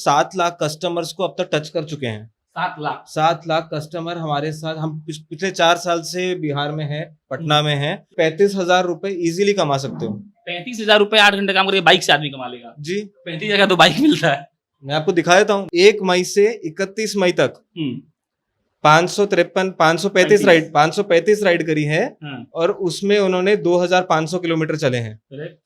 7 lakh customers को अब तक टच कर चुके हैं। 7 लाख 7 लाख कस्टमर हमारे साथ, हम पिछले 4 साल से बिहार में है, पटना में है। 35,000 रुपए इजीली कमा सकते हो। 35,000 रुपए 8 घंटे काम करके बाइक से आदमी कमा लेगा जी, 35 जगह तो बाइक मिलता है। मैं आपको दिखा देता हूँ। 1 मई से 31 मई तक 535 राइड करी है और उसमें उन्होंने 2,500 किलोमीटर चले हैं।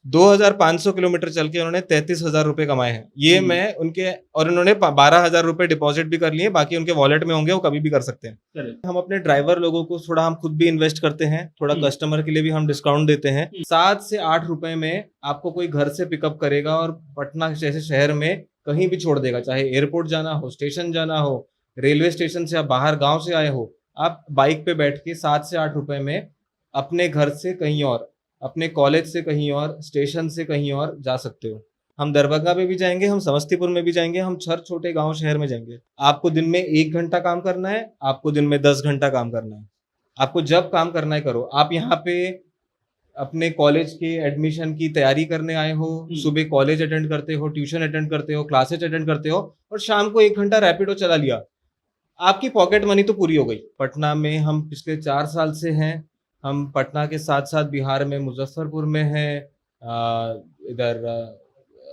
2,500 किलोमीटर चल के उन्होंने 33,000 रुपए कमाए हैं। ये मैं उनके, और उन्होंने 12,000 रुपए डिपॉजिट भी कर लिए, बाकी उनके वॉलेट में होंगे, वो कभी भी कर सकते हैं। हम अपने ड्राइवर लोगों को थोड़ा, हम खुद भी इन्वेस्ट करते हैं, थोड़ा कस्टमर के लिए भी हम डिस्काउंट देते हैं। 7 से 8 रुपए में आपको कोई घर से पिकअप करेगा और पटना जैसे शहर में कहीं भी छोड़ देगा। चाहे एयरपोर्ट जाना हो, स्टेशन जाना हो, रेलवे स्टेशन से आप बाहर गांव से आए हो, आप बाइक पे बैठ के 7 से 8 रुपए में अपने घर से कहीं और, अपने कॉलेज से कहीं और, स्टेशन से कहीं और जा सकते हो। हम दरभंगा में भी जाएंगे, हम समस्तीपुर में भी जाएंगे, हम हर छोटे गांव शहर में जाएंगे। आपको दिन में 1 घंटा काम करना है, आपको दिन में 10 घंटा काम करना है। आपको जब काम करना है करो। आप यहाँ पे अपने कॉलेज के एडमिशन की तैयारी करने आए हो, सुबह कॉलेज अटेंड करते हो, ट्यूशन अटेंड करते हो, क्लासेज अटेंड करते हो, और शाम को 1 घंटा रैपिडो चला लिया, आपकी पॉकेट मनी तो पूरी हो गई। पटना में हम पिछले 4 साल से हैं। हम पटना के साथ साथ बिहार में मुजफ्फरपुर में है, इधर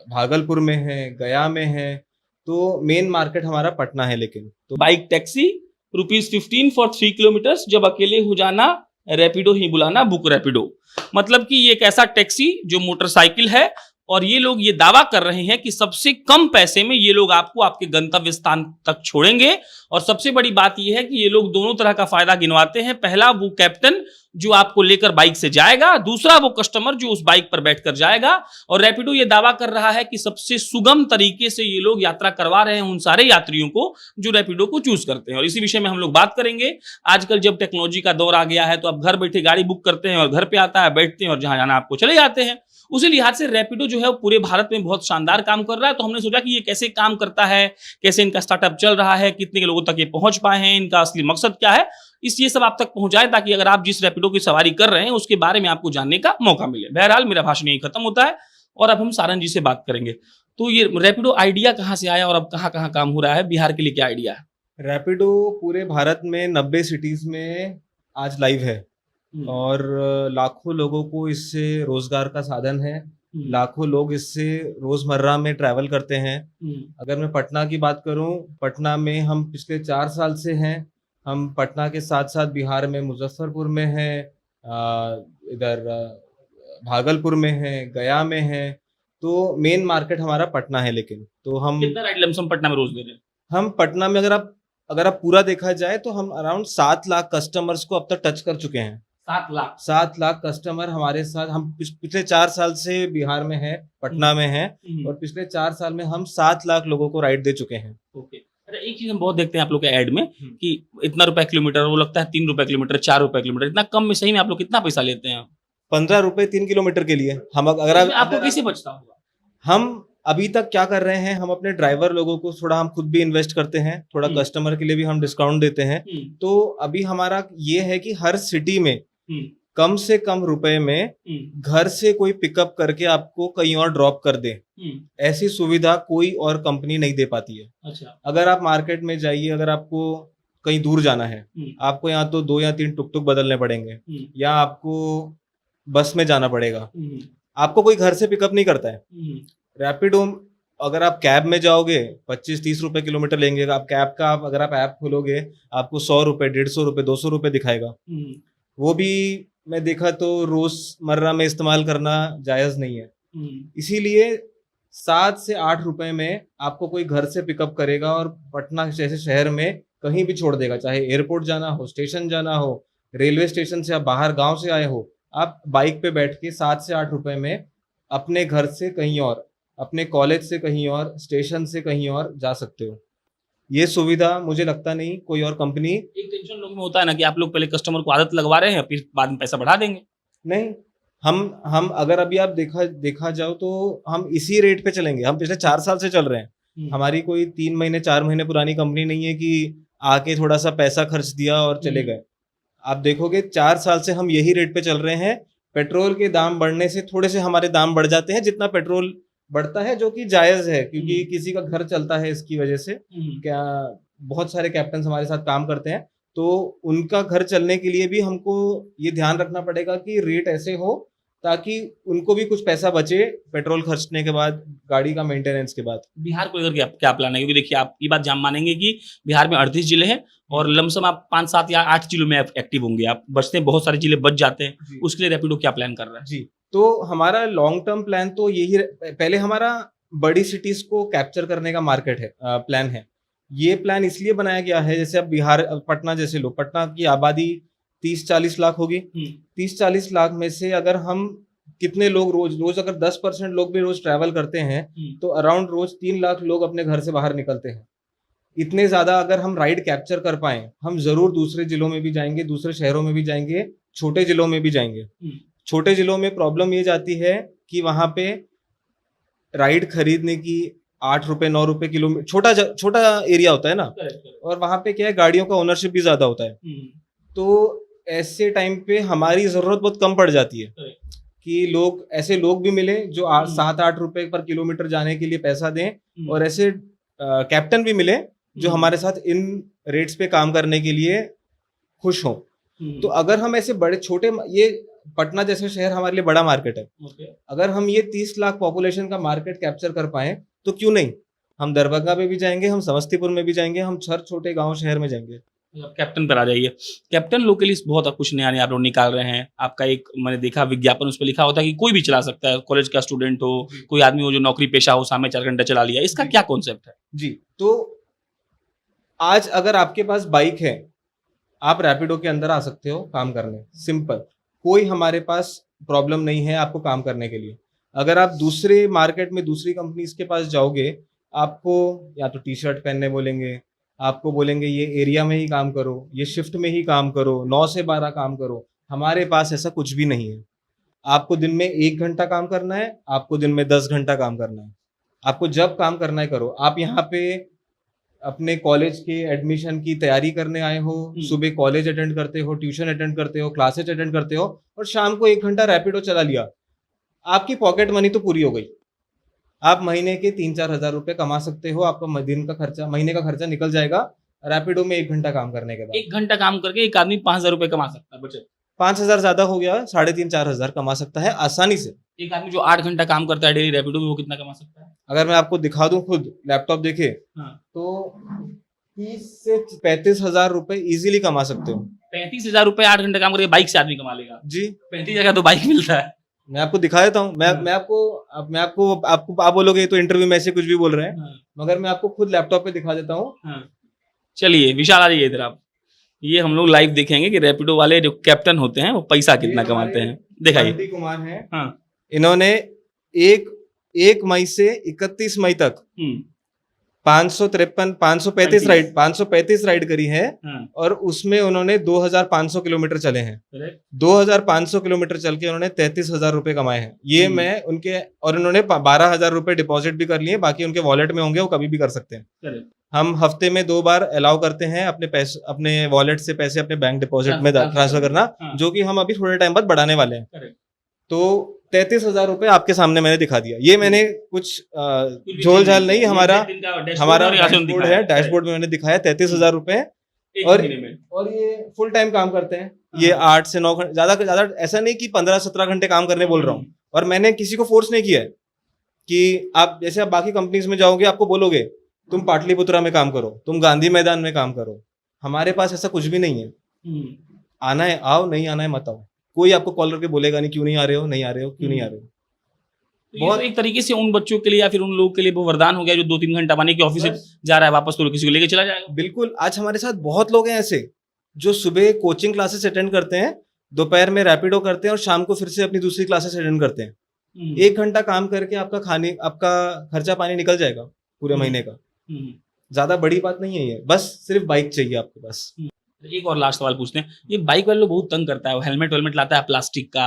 भागलपुर में है, गया में है। तो मेन मार्केट हमारा पटना है। लेकिन तो बाइक टैक्सी ₹15 फॉर 3 किलोमीटर, जब अकेले हो जाना रैपिडो ही बुलाना, बुक रैपिडो। मतलब कि ये एक ऐसा टैक्सी जो मोटरसाइकिल है, और ये लोग ये दावा कर रहे हैं कि सबसे कम पैसे में ये लोग आपको आपके गंतव्य स्थान तक छोड़ेंगे। और सबसे बड़ी बात ये है कि ये लोग दोनों तरह का फायदा गिनवाते हैं। पहला, वो कैप्टन जो आपको लेकर बाइक से जाएगा, दूसरा वो कस्टमर जो उस बाइक पर बैठकर जाएगा। और रैपिडो ये दावा कर रहा है कि सबसे सुगम तरीके से ये लोग यात्रा करवा रहे हैं उन सारे यात्रियों को जो रैपिडो को चूज करते हैं। और इसी विषय में हम लोग बात करेंगे। आजकल जब टेक्नोलॉजी का दौर आ गया है, तो आप घर बैठे गाड़ी बुक करते हैं और घर पे आता है, बैठते हैं और जहां जाना आपको चले जाते हैं। उसी लिहाज से रैपिडो जो है वो पूरे भारत में बहुत शानदार काम कर रहा है। तो हमने सोचा कि ये कैसे काम करता है, कैसे इनका स्टार्टअप चल रहा है, कितने लोगों तक ये पहुंच पाए हैं, इनका असली मकसद क्या है, ये सब आप तक पहुंचाए, ताकि अगर आप जिस रैपिडो की सवारी कर रहे हैं उसके बारे में आपको जानने का मौका मिले। बहरहाल, मेरा भाषण यही खत्म होता है और अब हम सारंग जी से बात करेंगे। तो ये रैपिडो आइडिया कहाँ से आया और अब कहाँ कहाँ काम हो रहा है, बिहार के लिए क्या आइडिया है? रैपिडो पूरे भारत में 90 सिटीज में आज लाइव है और लाखों लोगों को इससे रोजगार का साधन है। लाखों लोग इससे रोजमर्रा में ट्रैवल करते हैं। अगर मैं पटना की बात करूं, पटना में हम पिछले 4 साल से हैं। हम पटना के साथ साथ बिहार में मुजफ्फरपुर में है, इधर भागलपुर में है, गया में है। तो मेन मार्केट हमारा पटना है। लेकिन तो हम कितना राइड लमसम पटना में रोज दे रहे हैं? हम पटना में अगर आप पूरा देखा जाए तो हम अराउंड 7 लाख कस्टमर्स को अब तक टच कर चुके हैं। 7 लाख कस्टमर हमारे साथ, हम पिछले 4 साल से बिहार में है, पटना में है, और पिछले 4 साल में हम 7 लाख लोगों को राइड दे चुके हैं। ओके। अच्छा, एक चीज हम बहुत देखते हैं आप लोग के ऐड में कि इतना रुपए किलोमीटर, वो लगता है 3 रुपए किलोमीटर, 4 रुपए किलोमीटर, इतना कम में सही में आप लोग कितना पैसा लेते हैं? 15 रुपए 3 किलोमीटर के लिए। हम आपको कैसे बचता होगा? हम अभी तक क्या कर रहे हैं, हम अपने ड्राइवर लोगों को थोड़ा, हम खुद भी इन्वेस्ट करते हैं, थोड़ा कस्टमर के लिए भी हम डिस्काउंट देते हैं। तो अभी हमारा ये है कि हर सिटी में कम से कम रुपए में घर से कोई पिकअप करके आपको कहीं और ड्रॉप कर दे, ऐसी सुविधा कोई और कंपनी नहीं दे पाती है। अच्छा। अगर आप मार्केट में जाइए, अगर आपको कहीं दूर जाना है, आपको यहाँ तो 2 या 3 टुक बदलने पड़ेंगे, या आपको बस में जाना पड़ेगा, आपको कोई घर से पिकअप नहीं करता है। रैपिडो, अगर आप कैब में जाओगे 25-30 रुपए किलोमीटर लेंगे। आप कैब का अगर आप ऐप खोलोगे, आपको 100 रुपए, 150 रुपए, 200 रुपए दिखाएगा। वो भी मैं देखा तो रोजमर्रा में इस्तेमाल करना जायज नहीं है। इसीलिए 7 से 8 रुपए में आपको कोई घर से पिकअप करेगा और पटना जैसे शहर में कहीं भी छोड़ देगा। चाहे एयरपोर्ट जाना हो, स्टेशन जाना हो, रेलवे स्टेशन से आप बाहर गांव से आए हो, आप बाइक पे बैठ के 7 से 8 रुपए में अपने घर से कहीं और, अपने कॉलेज से कहीं और, स्टेशन से कहीं और जा सकते हो। ये सुविधा मुझे लगता नहीं कोई और कंपनी। एक टेंशन लोग में होता है ना कि आप लोग पहले कस्टमर को आदत लगवा रहे हैं, फिर बाद में पैसा बढ़ा देंगे। नहीं, हम अगर अभी आप देखा जाओ तो हम इसी रेट पे चलेंगे। हम पिछले 4 साल से चल रहे हैं। हमारी कोई 3 महीने 4 महीने पुरानी कंपनी नहीं है कि आके थोड़ा सा पैसा खर्च दिया और चले गए। आप देखोगे 4 साल से हम यही रेट पे चल रहे हैं। पेट्रोल के दाम बढ़ने से थोड़े से हमारे दाम बढ़ जाते हैं, जितना पेट्रोल बढ़ता है, जो कि जायज है क्योंकि किसी का घर चलता है इसकी वजह से। क्या बहुत सारे कैप्टन हमारे साथ काम करते हैं, तो उनका घर चलने के लिए भी हमको ये ध्यान रखना पड़ेगा कि रेट ऐसे हो ताकि उनको भी कुछ पैसा बचे पेट्रोल खर्चने के बाद, गाड़ी का मेंटेनेंस के बाद। बिहार को लेकर क्या प्लान है? क्योंकि देखिए आप ये बात जान मानेंगे कि बिहार में 38 जिले हैं और लमसम आप 5, 7 या 8 जिलों में एक्टिव होंगे, आप बचते हैं, बहुत सारे जिले बच जाते हैं, उसके लिए रैपिडो क्या प्लान कर रहा है? जी, तो हमारा लॉन्ग टर्म प्लान तो यही, पहले हमारा बड़ी सिटीज को कैप्चर करने का मार्केट है, प्लान है। ये प्लान इसलिए बनाया गया है, जैसे अब बिहार, पटना जैसे लोग, पटना की आबादी 30-40 लाख होगी। 30-40 लाख में से अगर हम कितने लोग रोज अगर 10% लोग भी रोज ट्रैवल करते हैं तो अराउंड रोज 3 लाख लोग अपने घर से बाहर निकलते हैं। इतने ज्यादा अगर हम राइड कैप्चर कर पाए, हम जरूर दूसरे जिलों में भी जाएंगे, दूसरे शहरों में भी जाएंगे, छोटे जिलों में भी जाएंगे। छोटे जिलों में प्रॉब्लम ये जाती है कि वहां पे राइड खरीदने की 8 रुपए 9 रुपए किलोमीटर, छोटा एरिया होता है ना, और वहां पे क्या है, गाड़ियों का ओनरशिप भी ज्यादा होता है। तो ऐसे टाइम पे हमारी जरूरत बहुत कम पड़ जाती है कि ऐसे लोग भी मिले जो 7-8 रुपए पर किलोमीटर जाने के लिए पैसा दें, और ऐसे कैप्टन भी मिले जो हमारे साथ इन रेट्स पे काम करने के लिए खुश हों। तो अगर हम ऐसे बड़े छोटे, ये पटना जैसे शहर हमारे लिए बड़ा मार्केट है, अगर हम ये 30 लाख पॉपुलेशन का मार्केट कैप्चर कर पाए तो क्यों नहीं, हम दरभंगा में भी जाएंगे, हम समस्तीपुर में भी जाएंगे, हम हर छोटे गांव शहर में जाएंगे। कैप्टन पर आ जाइए। कैप्टन लोग के लिए बहुत कुछ नया आप लोग निकाल रहे हैं। आपका एक मैंने देखा विज्ञापन, उस पर लिखा होता है कि कोई भी चला सकता है, कॉलेज का स्टूडेंट हो, कोई आदमी हो जो नौकरी पेशा हो, सामने 4 घंटे चला लिया। इसका क्या कॉन्सेप्ट है? जी, तो आज अगर आपके पास बाइक है, आप रैपिडो के अंदर आ सकते हो काम करने, सिंपल। कोई हमारे पास प्रॉब्लम नहीं है आपको काम करने के लिए। अगर आप दूसरे मार्केट में दूसरी कंपनीज के पास जाओगे, आपको या तो टी-शर्ट पहनने बोलेंगे, आपको बोलेंगे ये एरिया में ही काम करो, ये शिफ्ट में ही काम करो, 9 से 12 काम करो। हमारे पास ऐसा कुछ भी नहीं है। आपको दिन में 1 घंटा काम करना है, आपको दिन में 10 घंटा काम करना है, आपको जब काम करना है करो। आप यहाँ पे अपने कॉलेज के एडमिशन की तैयारी करने आए हो, सुबह कॉलेज अटेंड करते हो, ट्यूशन अटेंड करते हो, क्लासेज अटेंड करते हो, और शाम को 1 घंटा रैपिडो चला लिया, आपकी पॉकेट मनी तो पूरी हो गई। आप महीने के 3-4 हजार रुपए कमा सकते हो, आपका दिन का खर्चा, महीने का खर्चा निकल जाएगा रैपिडो में 1 घंटा काम करने के बाद। 1 घंटा काम करके एक आदमी 5,000 रुपए कमा सकता है बचत। 5,000 ज्यादा हो गया, 3,500-4 हजार कमा सकता है आसानी से। एक आदमी जो 8 घंटा काम करता है डेली रैपिडो में, वो कितना कमा सकता है? अगर मैं आपको दिखा दूं, खुद लैपटॉप देखे, तो 30 से 35 हजार रुपए इजीली कमा सकते हो। 35,000 रुपए 8 घंटे काम करके बाइक से आदमी कमा लेगा जी। 35,000 का तो बाइक मिलता है। मैं आपको दिखा देता हूँ। मैं आपको आप बोलोगे तो इंटरव्यू में ऐसे कुछ भी बोल रहे हैं, मगर मैं आपको खुद लैपटॉप पे दिखा देता हूँ। चलिए विशाल आ जाइए इधर आप। ये हम लोग लाइव देखेंगे कि रैपिडो वाले जो कैप्टन होते हैं वो पैसा कितना कमाते हैं। दिखाइए। कुमार है, इन्होंने 1 मई से 31 मई तक 535 राइड करी है, और उसमें उन्होंने 2,500 किलोमीटर चले हैं। 2,500 किलोमीटर चल के उन्होंने 33,000 रुपए कमाए हैं। ये मैं उनके, और उन्होंने 12,000 रुपए डिपॉजिट भी कर लिए, बाकी उनके वॉलेट में होंगे, वो कभी भी कर सकते हैं। हम हफ्ते में 2 बार अलाउ करते हैं अपने पैसे, अपने वॉलेट से पैसे अपने बैंक डिपॉजिट में ट्रांसफर करना, जो कि हम अभी थोड़े टाइम बाद बढ़ाने वाले हैं। तो 33,000 रुपए आपके सामने मैंने दिखा दिया। ये मैंने कुछ झोल झाल नहीं, हमारा डैशबोर्ड है, डैशबोर्ड में मैंने दिखाया 33,000 रुपए। और ये फुल टाइम काम करते हैं, ये 8 से 9 घंटे, ज्यादा ऐसा नहीं कि 15-17 घंटे काम करने बोल रहा हूँ। और मैंने किसी को फोर्स नहीं किया है कि आप जैसे आप बाकी कंपनीज में जाओगे, आपको बोलोगे तुम पाटलिपुत्रा में काम करो, तुम गांधी मैदान में काम करो। हमारे पास ऐसा कुछ भी नहीं है। आना है आओ, नहीं आना है मत आओ। कोई आपको कॉल करके बोलेगा नहीं क्यों नहीं आ रहे हो, नहीं आ रहे हो, क्यों नहीं आ रहे हो। बहुत एक तरीके से उन बच्चों के लिए या फिर उन लोगों के लिए वो वरदान हो गया जो 2-3 घंटा माने कि ऑफिस से जा रहा है, वापस तो किसी को लेके चला जाएगा। बिल्कुल, आज हमारे साथ बहुत लोग हैं ऐसे जो सुबह कोचिंग क्लासेस अटेंड करते हैं, दोपहर में रैपिडो करते हैं, और शाम को फिर से अपनी दूसरी क्लासेस अटेंड करते हैं। 1 घंटा काम करके आपका खर्चा पानी निकल जाएगा पूरे महीने का। ज्यादा बड़ी बात नहीं है ये, बस सिर्फ बाइक चाहिए आपके पास। एक और लास्ट सवाल पूछते हैं। ये बाइक वाले लोग बहुत तंग करता है, हेलमेट लाता है प्लास्टिक का,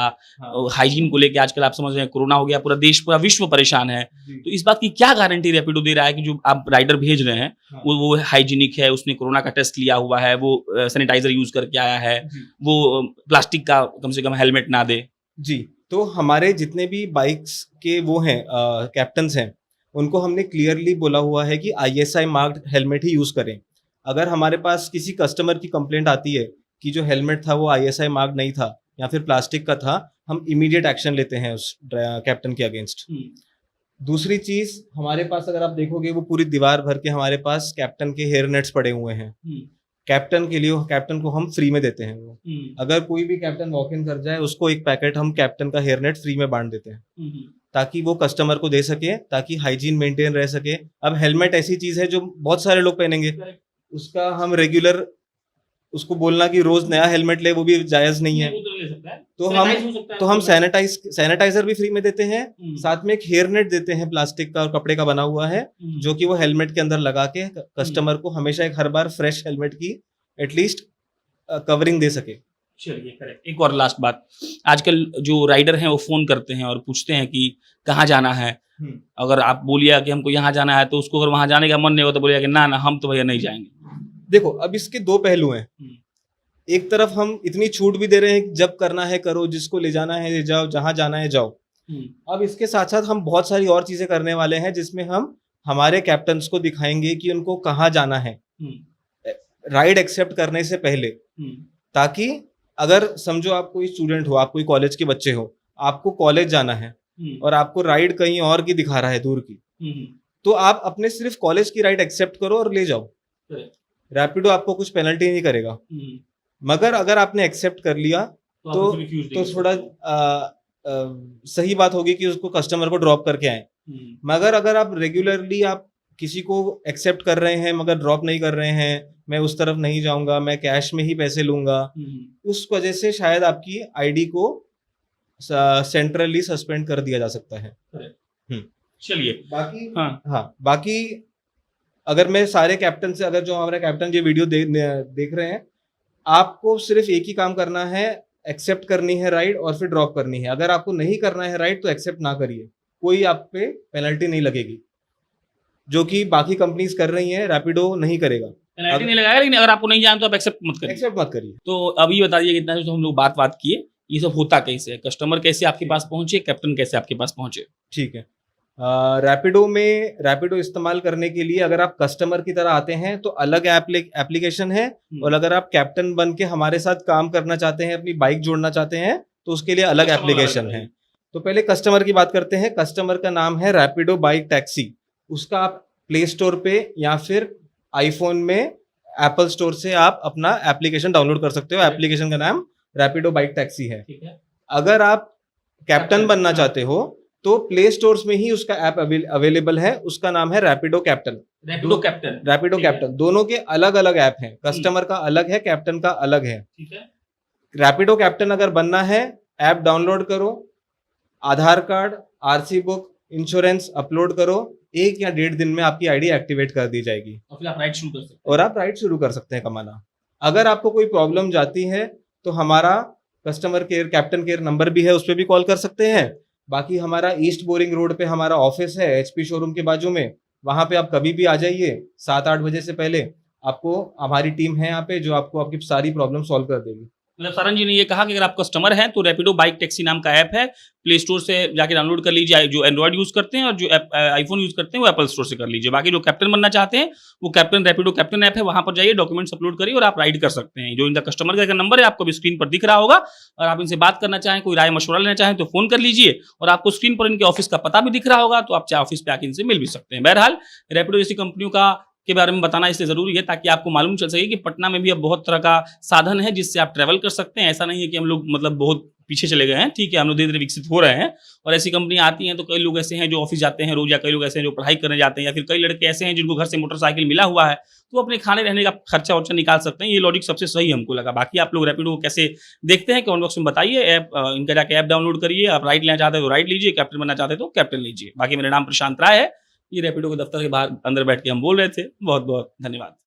हाइजीन को लेके आजकल आप समझ रहे हैं कोरोना हो गया, पूरा देश पूरा विश्व परेशान है। तो इस बात की क्या गारंटी रैपिडो दे रहा है कि जो आप राइडर भेज रहे हैं वो हाइजीनिक है, उसने कोरोना का टेस्ट लिया हुआ है, वो सैनिटाइजर यूज करके आया है, वो प्लास्टिक का कम से कम हेलमेट ना दे? जी, तो हमारे जितने भी बाइक्स के वो हैं कैप्टन्स हैं, उनको हमने क्लियरली बोला हुआ है कि ISI मार्क्ड हेलमेट ही यूज करें। अगर हमारे पास किसी कस्टमर की कंप्लेंट आती है कि जो हेलमेट था वो ISI मार्क्ड नहीं था या फिर प्लास्टिक का था, हम इमीडिएट एक्शन लेते हैं उस कैप्टन के अगेंस्ट। दूसरी चीज, हमारे पास अगर आप देखोगे वो पूरी दीवार भर के हमारे पास कैप्टन के हेयर नेट्स पड़े हुए हैं। कैप्टन के लिए, कैप्टन को हम फ्री में देते हैं वो। अगर कोई भी कैप्टन वॉक इन कर जाए, उसको एक पैकेट हम कैप्टन का हेयर नेट फ्री में बांट देते हैं, ताकि वो कस्टमर को दे सके, ताकि हाइजीन मेंटेन रह सके। अब हेलमेट ऐसी चीज है जो बहुत सारे लोग पहनेंगे, उसका हम रेगुलर उसको बोलना कि रोज नया हेलमेट ले, वो भी जायज नहीं है। तो हम सैनिटाइजर भी फ्री में देते हैं, साथ में एक हेयर नेट देते हैं प्लास्टिक का और कपड़े का बना हुआ है, जो कि वो हेलमेट के अंदर लगा के कस्टमर को हमेशा हर बार फ्रेश हेलमेट की एटलीस्ट कवरिंग दे सके। चलिए, करेक्ट। एक और लास्ट बात, आजकल जो राइडर हैं वो फोन करते हैं और पूछते हैं कि कहाँ जाना है। अगर आप बोलिए कि हमको यहाँ जाना है, तो उसको अगर वहां जाने का मन नहीं हो तो बोलिए कि ना हम तो भैया नहीं जाएंगे। देखो, अब इसके दो पहलू हैं। एक तरफ हम इतनी छूट भी दे रहे हैं कि जब करना है करो, जिसको ले जाना है ले जाओ, जहां जाना है जाओ। अब इसके साथ साथ हम बहुत सारी और चीजें करने वाले हैं, जिसमें हम हमारे कैप्टन्स को दिखाएंगे कि उनको कहाँ जाना है राइड एक्सेप्ट करने से पहले, ताकि अगर समझो आप कोई स्टूडेंट हो, आप कोई कॉलेज के बच्चे हो, आपको कॉलेज जाना है और आपको राइड कहीं और की दिखा रहा है, दूर की, तो आप अपने सिर्फ कॉलेज की राइड एक्सेप्ट करो और ले जाओ। रैपिडो आपको कुछ पेनल्टी नहीं करेगा। मगर अगर आपने एक्सेप्ट कर लिया तो थोड़ा सही बात होगी कि उसको कस्टमर को ड्रॉप करके आए। मगर अगर आप रेगुलरली आप किसी को एक्सेप्ट कर रहे हैं मगर ड्रॉप नहीं कर रहे हैं, मैं उस तरफ नहीं जाऊंगा, मैं कैश में ही पैसे लूंगा, उस वजह से शायद आपकी आईडी को सेंट्रली सस्पेंड कर दिया जा सकता है। चलिए, बाकी बाकी अगर मैं सारे कैप्टन से, अगर जो हमारे कैप्टन ये वीडियो देख रहे हैं, आपको सिर्फ एक ही काम करना है, एक्सेप्ट करनी है राइड और फिर ड्रॉप करनी है। अगर आपको नहीं करना है राइड तो एक्सेप्ट ना करिए, कोई आप पे पेनल्टी नहीं लगेगी, जो कि बाकी कंपनीज कर रही हैं, रैपिडो नहीं करेगा। पेनल्टी नहीं लगाएगा, लेकिन अगर आपको नहीं जाना तो आप एक्सेप्ट मत करिए। तो अभी बताइए, इतना जो हम लोग बात किए, ये सब होता कैसे है? कस्टमर कैसे आपके पास पहुंचे, कैप्टन कैसे आपके पास पहुंचे? ठीक है, रैपिडो इस्तेमाल करने के लिए अगर आप कस्टमर की तरह आते हैं तो अलग एप्लीकेशन है, और अगर आप कैप्टन बन के हमारे साथ काम करना चाहते हैं, अपनी बाइक जोड़ना चाहते हैं, तो उसके लिए अलग एप्लीकेशन है। तो पहले कस्टमर की बात करते हैं। कस्टमर का नाम है रैपिडो बाइक टैक्सी। उसका आप प्ले स्टोर पे या फिर आईफोन में एप्पल स्टोर से आप अपना एप्लीकेशन डाउनलोड कर सकते हो। एप्लीकेशन का नाम रैपिडो बाइक टैक्सी है। अगर आप कैप्टन बनना चाहते हो तो प्ले स्टोर्स में ही उसका ऐप अवेलेबल है, उसका नाम है रैपिडो कैप्टन। रैपिडो कैप्टन दोनों के अलग अलग ऐप हैं, कस्टमर का अलग है, कैप्टन का अलग है। रैपिडो कैप्टन अगर बनना है, ऐप डाउनलोड करो, Aadhaar card, RC book, insurance upload करो, 1 या 1.5 दिन में आपकी आईडी एक्टिवेट कर दी जाएगी और फिर आप राइड शुरू कर सकते हैं। और आप राइड शुरू कर सकते हैं कमाना। अगर आपको कोई प्रॉब्लम जाती है तो हमारा customer care, captain care number भी है, उस पर भी कॉल कर सकते हैं। बाकी हमारा ईस्ट बोरिंग रोड पे हमारा ऑफिस है, HP शोरूम के बाजू में, वहां पे आप कभी भी आ जाइए 7-8 बजे से पहले। आपको हमारी टीम है यहाँ पे जो आपको आपकी सारी प्रॉब्लम सॉल्व कर देगी। मतलब सरन जी ने ये कहा कि अगर आप कस्टमर हैं तो रैपिडो बाइक टैक्सी नाम का ऐप है, प्ले स्टोर से जाके डाउनलोड कर लीजिए, जो एंड्रॉइड यूज करते हैं, और जो आईफोन यूज करते हैं वो एप्पल स्टोर से कर लीजिए। बाकी जो कैप्टन बनना चाहते हैं वो कैप्टन रैपिडो कैप्टन ऐप है, वहां पर जाइए, डॉक्यूमेंट्स अपलोड करिए और आप राइड कर सकते हैं। जो इनका कस्टमर केयर का नंबर है आपको भी स्क्रीन पर दिख रहा होगा, और आप इनसे बात करना चाहें, कोई राय मशवरा लेना चाहें तो फोन कर लीजिए, और आपको स्क्रीन पर इनके ऑफिस का पता भी दिख रहा होगा, तो आप चाहे ऑफिस पे आके इनसे मिल भी सकते हैं। बहरहाल, रैपिडो जैसी कंपनियों के बारे में बताना इसलिए जरूरी है ताकि आपको मालूम चल सके कि पटना में भी अब बहुत तरह का साधन है जिससे आप ट्रैवल कर सकते हैं। ऐसा नहीं है कि हम लोग मतलब बहुत पीछे चले गए हैं, ठीक है, हम लोग धीरे धीरे विकसित हो रहे हैं, और ऐसी कंपनियां आती हैं। तो कई लोग ऐसे हैं जो ऑफिस जाते हैं रोज, या कई लोग ऐसे हैं जो पढ़ाई करने जाते हैं, या फिर कई लड़के ऐसे हैं जिनको घर से मोटरसाइकिल मिला हुआ है, तो अपने खाने रहने का खर्चा वर्चा निकाल सकते हैं। ये लॉजिक सबसे सही हमको लगा। बाकी आप लोग रैपिडो को कैसे देखते हैं कमेंट बॉक्स में बताइए। ऐप इनका जाके ऐप डाउनलोड करिए, आप राइड लेना चाहते हैं तो राइड लीजिए, कैप्टन बनना चाहते हैं तो कैप्टन लीजिए। बाकी मेरा नाम प्रशांत राय है, ये रैपिडो के दफ्तर के बाहर अंदर बैठ के हम बोल रहे थे। बहुत बहुत धन्यवाद।